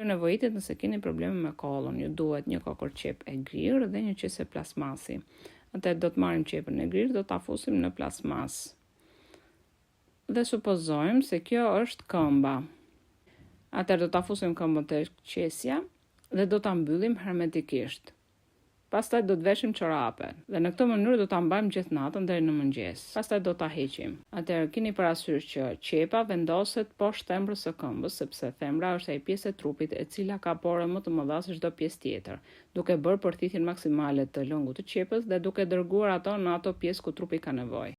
nevojitet nëse keni probleme me kollën, ju duhet një kokër qep e grirë dhe një qese plasmasi. Atëherë do të marrim qepën e grirë, do ta fusim në plasmas. Dhe supozojmë se kjo është këmba. Atëherë do ta fusim këmbën te qesja dhe do ta mbyllim hermetikisht. Pastaj do të veshim çorapet dhe në këtë mënyrë do ta mbajmë gjithë natën deri në mëngjes. Pastaj do ta heqim. Atëherë keni parasysh që qepa vendoset poshtë thembrës së këmbës, sepse thembra është ai pjesë e trupit e cila ka pore më të mëdha se çdo pjesë tjetër, duke bërë përthithjen maksimale të lëngut të qepës dhe duke dërguar ato në ato pjesë ku trupi ka nevojë.